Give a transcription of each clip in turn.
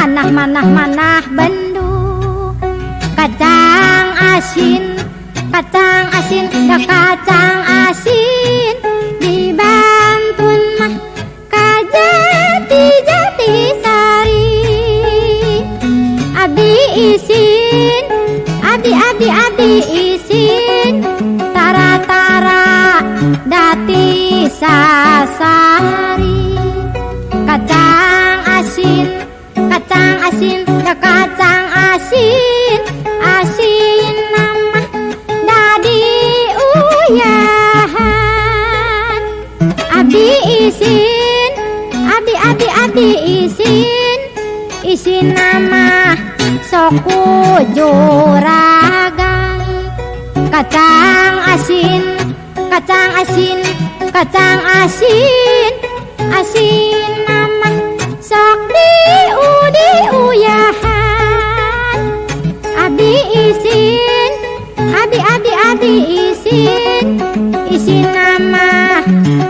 manah bendu kacang asin da kacang asin dibantun mah kajati jati sari abdi isin abdi isin tara dati sasari kacang asin da kacang asin nama dadi uyahan abdi isin isin nama soku juragan kacang asin nama sok diuyahan abdi isin isin nama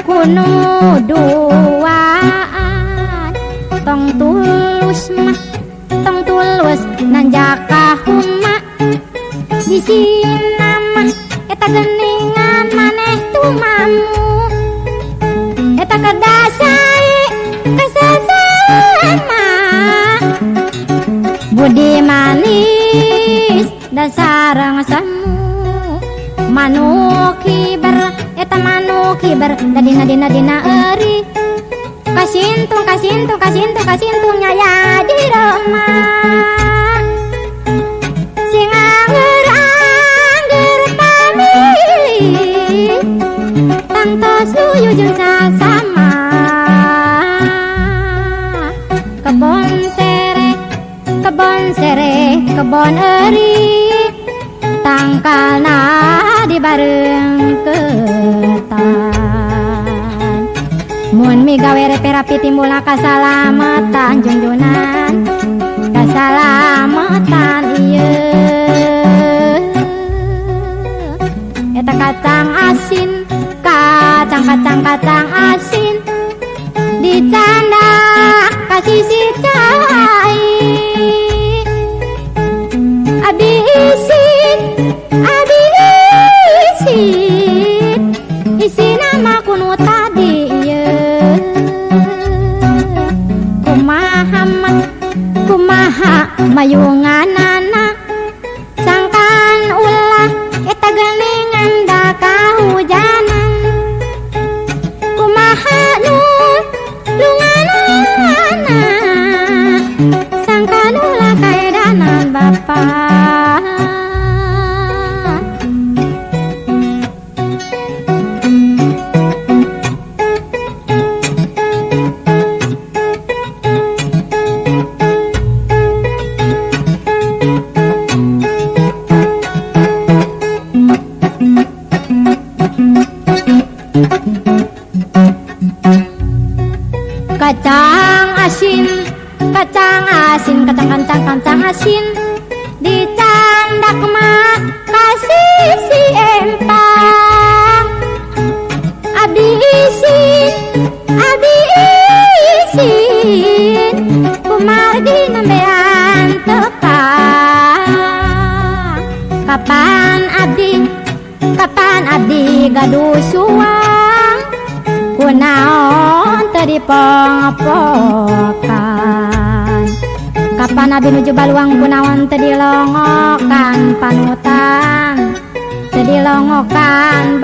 kuno duaan tong tulus nanjaka huma isin nama eta geningan maneh tumamu eta kedasai kesasama budi manis dasarang samu manuk hiber dina eri kasintungnya ya di rumah sing angger pamili tangtos luyu jeung sasama kebon eri tangkalna dibareng ketan mun migawe rapi timbulna kasalamatan junjunan kasalamatan ieu eta kacang asin dicanda kasih si cai abdi isin nama kuno tadi kumaha mayunganana sangkan ulah eta geningan da kahujanan kumaha nu lunganana sangkan ulah kaedanan bapa kacang asin dicandak mah kasih si empang abdi isin kumargi nembean tepang kapan abdi gaduh suang kunaon teu dipong-pongan kapan abdi nuju baluang kunaon teu dilongokan panutan teu dilongokan